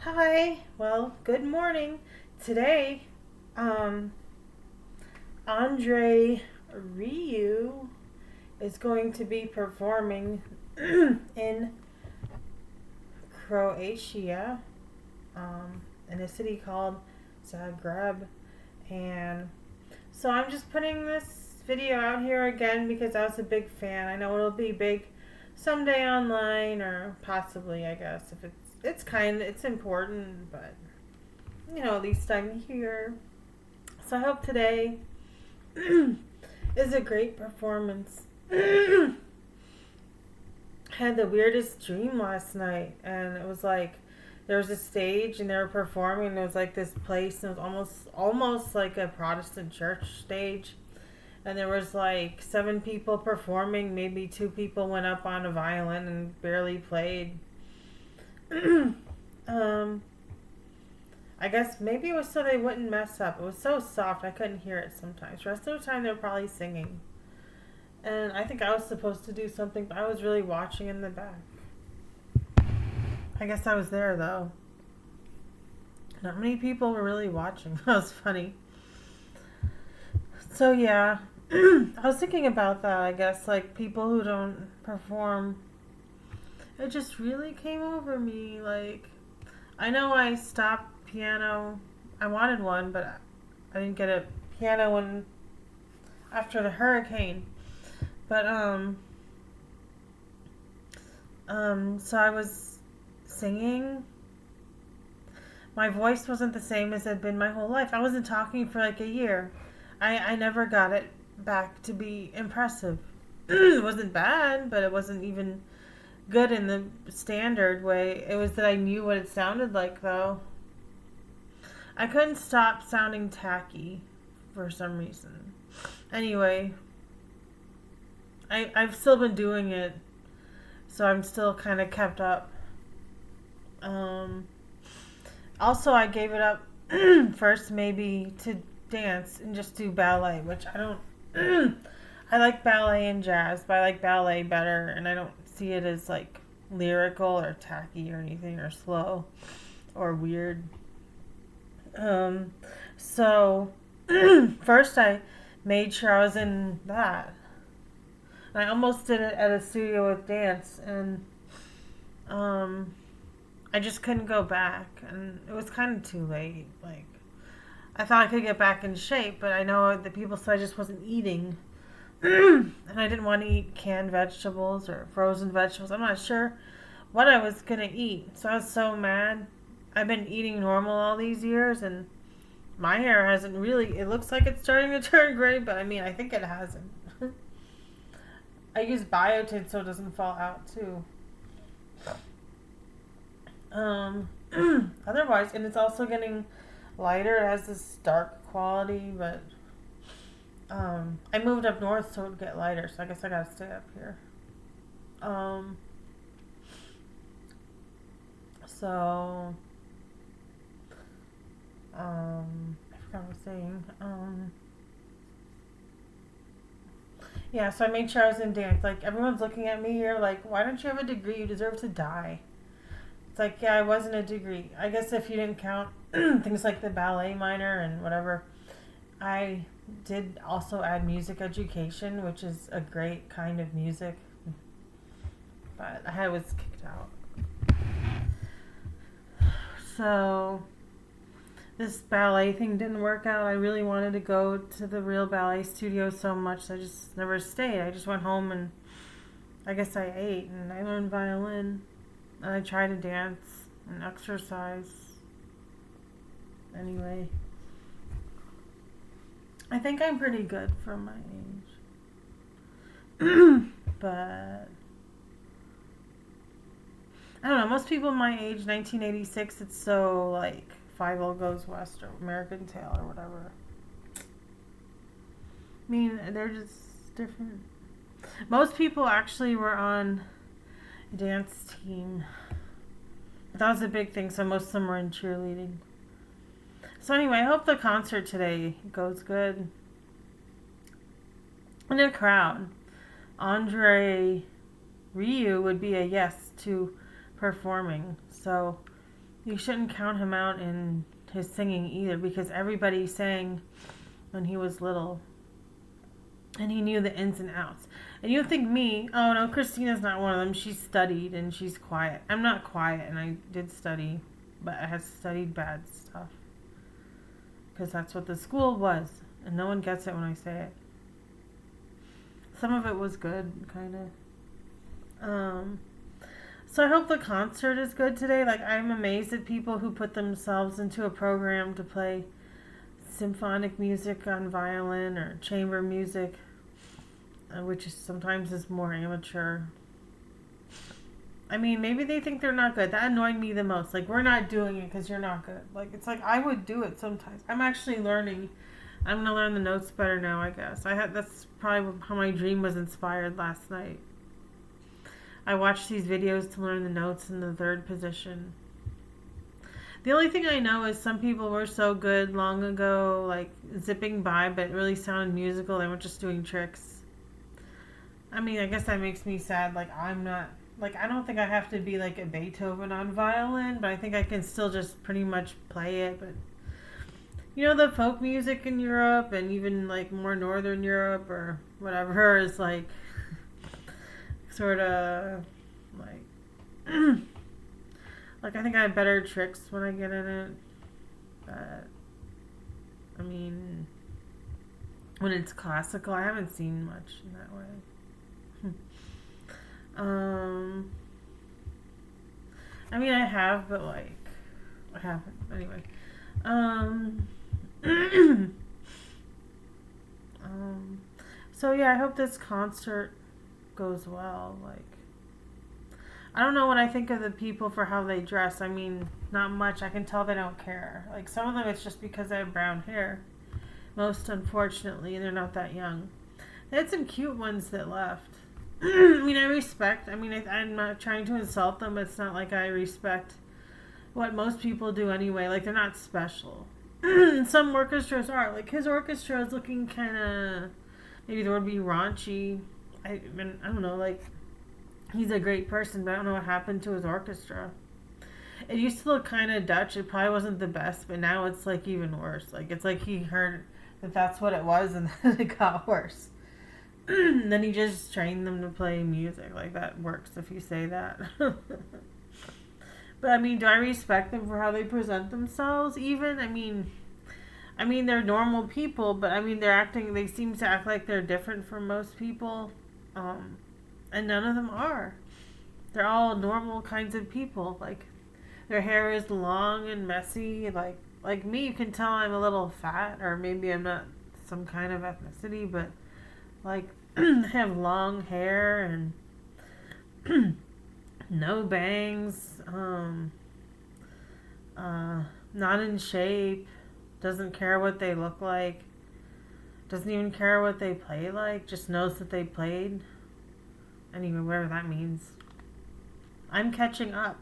Hi. Well, good morning. Today, um, Andre Rieu is going to be performing in Croatia, in a city called Zagreb. And so I'm just putting this video out here again because I was a big fan. I know it'll be big someday online, or possibly, I guess, if it's important, but at least I'm here. So I hope today is a great performance. Had the weirdest dream last night, and it was like there was a stage and they were performing, and it was like this place, and it was almost like a Protestant church stage, and there was like 7 people performing. Maybe 2 people went up on a violin and barely played. um I guess maybe it was so they wouldn't mess up. It was so soft I couldn't hear it sometimes. The rest of the time they were probably singing. And I think I was supposed to do something, but I was really watching in the back. I guess I was there though. Not many people were really watching. That was funny. So yeah. I was thinking about that, I guess, like people who don't perform. It just really came over me. Like, I know I stopped piano. I wanted one, but I didn't get a piano when after the hurricane. But so I was singing. My voice wasn't the same as it had been my whole life. I wasn't talking for like a year. I never got it back to be impressive. It wasn't bad, but it wasn't even good in the standard way. It was that I knew what it sounded like, though. I couldn't stop sounding tacky for some reason. Anyway, I've still been doing it, so I'm still kind of kept up. Also, I gave it up first maybe to dance and just do ballet, which I don't. I like ballet and jazz, but I like ballet better, and I don't see it as like lyrical or tacky or anything or slow or weird. So first I made sure I was in that. I almost did it at a studio with dance, and I just couldn't go back, and it was kind of too late. Like, I thought I could get back in shape, but I know that people said I just wasn't eating. And I didn't want to eat canned vegetables or frozen vegetables. I'm not sure what I was going to eat. So I was so mad. I've been eating normal all these years, and my hair hasn't really, it looks like it's starting to turn gray, but I mean, I think it hasn't. I use biotin so it doesn't fall out too. Otherwise, and it's also getting lighter. It has this dark quality, but I moved up north so it would get lighter, so I guess I gotta stay up here. So I forgot what I was saying. Yeah, so I made sure I was in dance. Like, everyone's looking at me here like, why don't you have a degree? You deserve to die. It's like, yeah, I wasn't a degree. I guess if you didn't count things like the ballet minor and whatever, I did also add music education, which is a great kind of music. But I was kicked out. So this ballet thing didn't work out. I really wanted to go to the real ballet studio so much, so I just never stayed. I just went home, and I guess I ate, and I learned violin, and I tried to dance and exercise. Anyway, I think I'm pretty good for my age. But I don't know, most people my age, 1986, it's so like Five O Goes West or American Tail or whatever. I mean, they're just different. Most people actually were on a dance team. That was a big thing, so most of them were in cheerleading. So anyway, I hope the concert today goes good. In a crowd, Andre Rieu would be a yes to performing. So You shouldn't count him out in his singing either, because everybody sang when he was little. And he knew the ins and outs. And you think me, oh no, Christina's not one of them. She's studied and she's quiet. I'm not quiet, and I did study, but I had studied bad stuff. Because that's what the school was. And no one gets it when I say it. Some of it was good, kind of. So I hope the concert is good today. Like, I'm amazed at people who put themselves into a program to play symphonic music on violin or chamber music, which is sometimes is more amateur. I mean, maybe they think they're not good. That annoyed me the most. Like, we're not doing it because you're not good. Like, it's like I would do it sometimes. I'm actually learning. I'm gonna learn the notes better now, I guess. That's probably how my dream was inspired last night. I watched these videos to learn the notes in the third position. The only thing I know is some people were so good long ago, like zipping by, but it really sounded musical. They weren't just doing tricks. I mean, I guess that makes me sad. Like, I'm not, like, I don't think I have to be like a Beethoven on violin, but I think I can still just pretty much play it. But, you know, the folk music in Europe and even like more Northern Europe or whatever is like sort of like like, I think I have better tricks when I get in it. But, I mean, when it's classical, I haven't seen much in that way. I mean, I have, but, like, I haven't. Anyway. So, yeah, I hope this concert goes well. Like, I don't know what I think of the people for how they dress. I mean, not much. I can tell they don't care. Like, some of them it's just because they have brown hair. Most, unfortunately, and they're not that young. They had some cute ones that left. I mean, I respect. I mean, I'm not trying to insult them. It's not like I respect what most people do anyway. Like, they're not special. Some orchestras are. Like, his orchestra is looking kind of, maybe the word would be raunchy. I don't know, like, he's a great person, but I don't know what happened to his orchestra. It used to look kind of Dutch. It probably wasn't the best, but now it's like even worse. Like, it's like he heard that that's what it was, and then it got worse. And then he just trained them to play music. Like, that works if you say that. But I mean, do I respect them for how they present themselves? Even, I mean, they're normal people, but I mean, they seem to act like they're different from most people. And none of them are. They're all normal kinds of people. Like, their hair is long and messy. Like me, you can tell I'm a little fat, or maybe I'm not some kind of ethnicity, but like, I have long hair and no bangs, not in shape, doesn't care what they look like, doesn't even care what they play like, just knows that they played. Anyway, whatever that means. I'm catching up.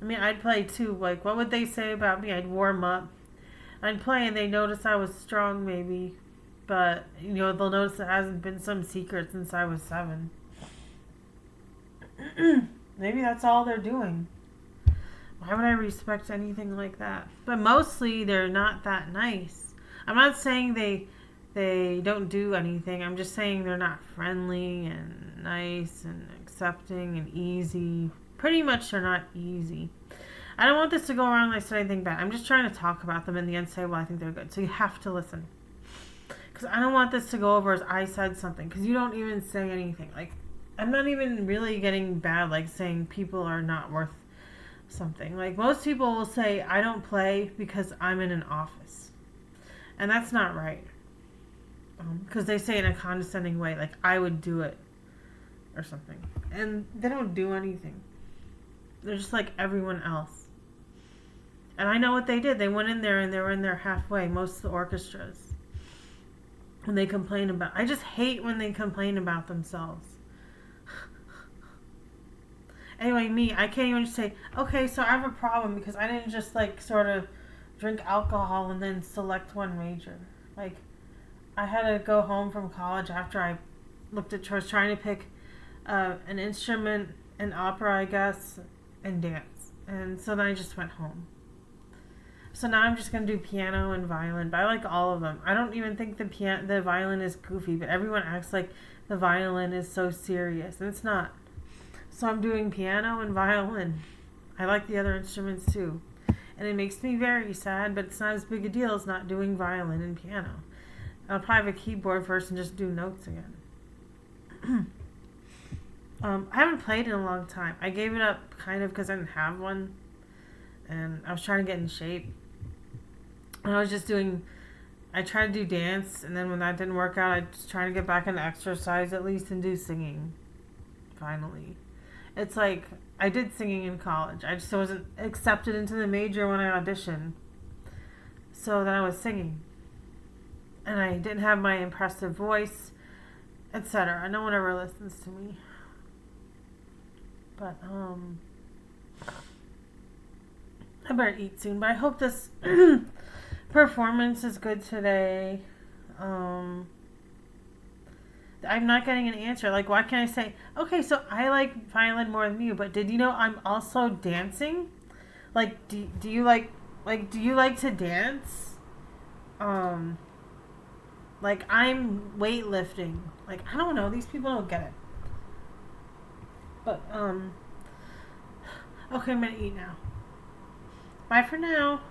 I mean, I'd play too. Like, what would they say about me? I'd warm up. I'd play and they notice I was strong, maybe. But, you know, they'll notice there hasn't been some secret since I was 7. Maybe that's all they're doing. Why would I respect anything like that? But mostly, they're not that nice. I'm not saying they don't do anything. I'm just saying they're not friendly and nice and accepting and easy. Pretty much they're not easy. I don't want this to go around like I said anything bad. I'm just trying to talk about them in the end say, well, I think they're good. So you have to listen. Because I don't want this to go over as I said something. Because you don't even say anything. Like, I'm not even really getting bad, like saying people are not worth something. Like, most people will say, I don't play because I'm in an office. And that's not right. Because they say in a condescending way, like, I would do it or something. And they don't do anything. They're just like everyone else. And I know what they did. They went in there and they were in there halfway, most of the orchestras. When they complain about, I just hate when they complain about themselves. Anyway, me, I can't even say, okay, so I have a problem because I didn't just like sort of drink alcohol and then select one major. Like, I had to go home from college after I was trying to pick an instrument, an opera, I guess, and dance. And so then I just went home. So now I'm just gonna do piano and violin, but I like all of them. I don't even think the violin is goofy, but everyone acts like the violin is so serious, and it's not. So I'm doing piano and violin. I like the other instruments too, and it makes me very sad, but it's not as big a deal as not doing violin and piano. I'll probably have a keyboard first and just do notes again. I haven't played in a long time. I gave it up kind of because I didn't have one, and I was trying to get in shape. And I was just I tried to do dance, and then when that didn't work out, I was trying to get back into exercise at least and do singing. Finally. It's like, I did singing in college. I just wasn't accepted into the major when I auditioned. So then I was singing. And I didn't have my impressive voice, etc. No one ever listens to me. But, I better eat soon. But I hope this performance is good today. I'm not getting an answer. Like, why can't I say, okay, so I like violin more than you, but did you know I'm also dancing? Like, do you do you like to dance? Like, I'm weightlifting. Like, I don't know. These people don't get it. But, okay, I'm gonna eat now. Bye for now.